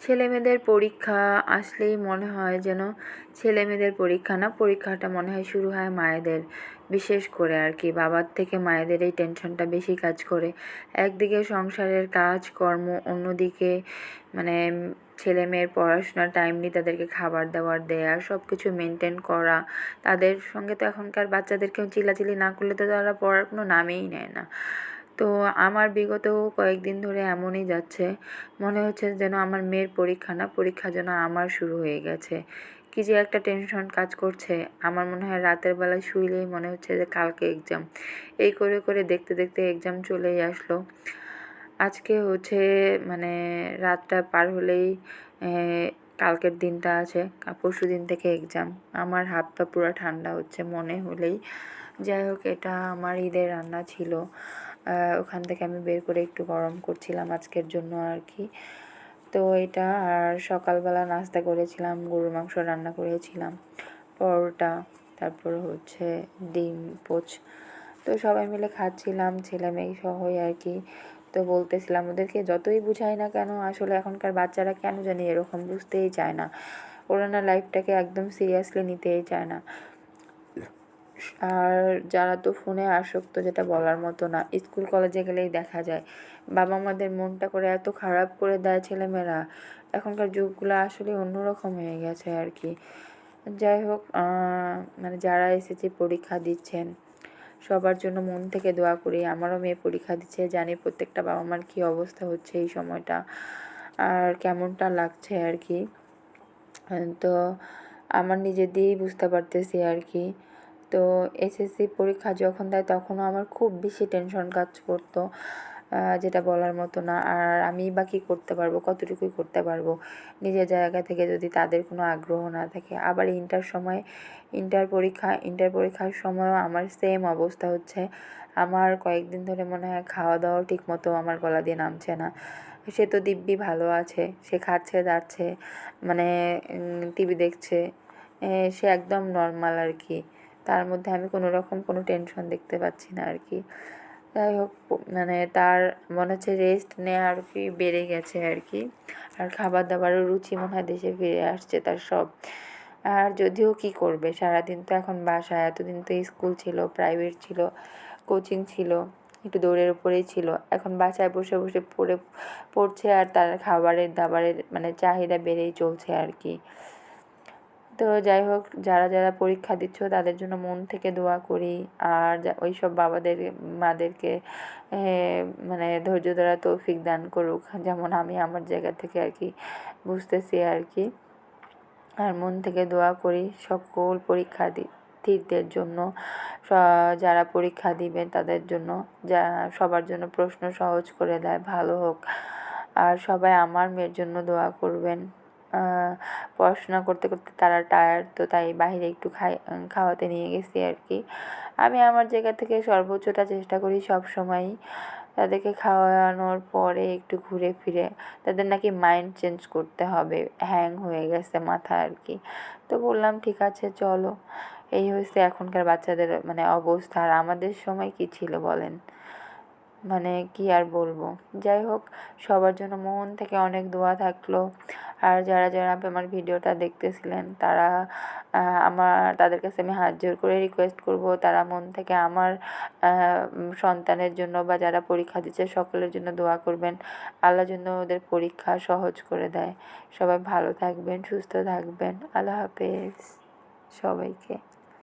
ছেলেমেয়েদের পরীক্ষা আসলেই মনে হয় যেন ছেলেমেয়েদের পরীক্ষা না, পরীক্ষাটা মনে হয় শুরু হয় মায়েদের, বিশেষ করে আর কি বাবার থেকে মায়েদের এই টেনশনটা বেশি কাজ করে। একদিকে সংসারের কাজ কর্ম, অন্যদিকে মানে ছেলে মেয়ের পড়াশোনার টাইমলি তাদেরকে খাবার দাবার দেয়া, সব কিছু মেনটেন করা। তাদের সঙ্গে তো এখনকার বাচ্চাদেরকেও চিল্লাচিল্লি না করলে তো তারা পড়ার কোনো নামেই নেয় না। তো আমার বিগত কয়েকদিন ধরে এমনই যাচ্ছে, মনে হচ্ছে যেন আমার মেয়ের পরীক্ষা না, পরীক্ষা যেন আমার শুরু হয়ে গেছে। কী যে একটা টেনশন কাজ করছে, আমার মনে হয় রাতের বেলায় শুইলেই মনে হচ্ছে যে কালকে এক্সাম। এই করে করে দেখতে দেখতে এক্সাম চলেই আসলো। আজকে হচ্ছে মানে রাতটা পার হলেই কালকের দিনটা আছে, পরশুদিন থেকে এক্সাম। আমার হাত পা পুরো ঠান্ডা হচ্ছে মনে হলেই। যাই হোক, এটা আমার ঈদের রান্না ছিল, ওখান থেকে আমি বের করে একটু গরম করছিলাম আজকের জন্য আর কি। তো এটা, আর সকালবেলা নাস্তা করেছিলাম, গরুর মাংস রান্না করেছিলাম, পরোটা, তারপর হচ্ছে ডিম পোচ। তো সবাই মিলে খাচ্ছিলাম, ছেলে মেয়ে সহই আর কি। তো বলতেছিলাম ওদেরকে, যতই বুঝাই না কেন আসলে এখনকার বাচ্চারা কেন জানি এরকম, বুঝতেই চায় না। ওরা না লাইফটাকে একদম সিরিয়াসলি নিতেই চায় না। আর যারা তো ফোনে আসক্ত, যেটা বলার মতো না। স্কুল কলেজে গেলেই দেখা যায় বাবা মাদের মনটা করে এত খারাপ করে দেয় ছেলেমেয়েরা। এখনকার যুগগুলো আসলে অন্যরকম হয়ে গেছে আর কি। যাই হোক, মানে যারা এসেছে পরীক্ষা দিচ্ছেন সবার জন্য মন থেকে দোয়া করি। আমারও মেয়ে পরীক্ষা দিচ্ছে, জানি প্রত্যেকটা বাবা মার কী অবস্থা হচ্ছে এই সময়টা আর কেমনটা লাগছে আর কি। তো আমার নিজে দিয়েই বুঝতে পারতেছি আর কি। তো এসএসসি পরীক্ষা যখন দেয় তখনও আমার খুব বেশি টেনশন কাজ করতো, যেটা বলার মতো না। আর আমিই বা কী করতে পারবো, কতটুকুই করতে পারবো নিজের জায়গা থেকে যদি তাদের কোনো আগ্রহ না থাকে। আবার ইন্টার পরীক্ষার সময়ও আমার সেম অবস্থা হচ্ছে। আমার কয়েকদিন ধরে মনে হয় খাওয়া দাওয়াও ঠিকমতো আমার গলা দিয়ে নামছে না। সে তো দিব্যি ভালো আছে, সে খাচ্ছে দাচ্ছে, মানে টিভি দেখছে, সে একদম নর্মাল আর কি। তার মধ্যে আমি কোনো রকম কোনো টেনশন দেখতে পাচ্ছি না আর কি। যাই হোক, মানে তার মনে হচ্ছে রেস্ট নেওয়া আর কি বেড়ে গেছে আর কি। আর খাবার দাবারের রুচি মনে হয় দেশে ফিরে আসছে তার সব। আর যদিও কী করবে, সারাদিন তো এখন বাসায়, এতদিন তো স্কুল ছিল, প্রাইভেট ছিল, কোচিং ছিল, একটু দৌড়ের উপরেই ছিল। এখন বাসায় বসে বসে পড়ছে আর তার খাবারের দাবারের মানে চাহিদা বেড়েই চলছে আর কি। তো যাই হোক, যারা যারা পরীক্ষা দিচ্ছ তাদের জন্য মন থেকে দোয়া করি। আর ওই সব বাবাদের মাদেরকে মানে ধৈর্য ধরা তৌফিক দান করুক, যেমন আমি আমার জায়গা থেকে আর কি বুঝতেছি আর কি। আর মন থেকে দোয়া করি সকল পরীক্ষার্থীদের জন্য, যারা পরীক্ষা দিবেন তাদের জন্য, যা সবার জন্য প্রশ্ন সহজ করে দেয়, ভালো হোক। আর সবাই আমার মেয়ের জন্য দোয়া করবেন। পড়াশোনা করতে করতে তারা টায়ার্ড, তো তাই বাইরে একটু খাওয়াতে নিয়ে গেছি আর কি। আমি আমার জায়গা থেকে সর্বোচ্চটা চেষ্টা করি সব সময়ই। তাদেরকে খাওয়ানোর পরে একটু ঘুরে ফিরে, তাদের নাকি মাইন্ড চেঞ্জ করতে হবে, হ্যাং হয়ে গেছে মাথা আর কি। তো বললাম ঠিক আছে চলো। এই হচ্ছে এখনকার বাচ্চাদের মানে অবস্থা। আর আমাদের সময় কী ছিল বলেন, মানে কি আর বলবো। যাই হোক, সবার জন্য মন থেকে অনেক দোয়া থাকলো। আর যারা যারা আমার ভিডিওটা দেখতেছিলেন তারা তাদের কাছে আমি হাত জোড় করে রিকোয়েস্ট করব, তারা মন থেকে আমার সন্তানের জন্য বা যারা পরীক্ষা দিচ্ছে সকলের জন্য দোয়া করবেন। আল্লাহ যেন ওদের পরীক্ষা সহজ করে দেয়। সবাই ভালো থাকবেন, সুস্থ থাকবেন। আল্লাহ হাফেজ সবাইকে।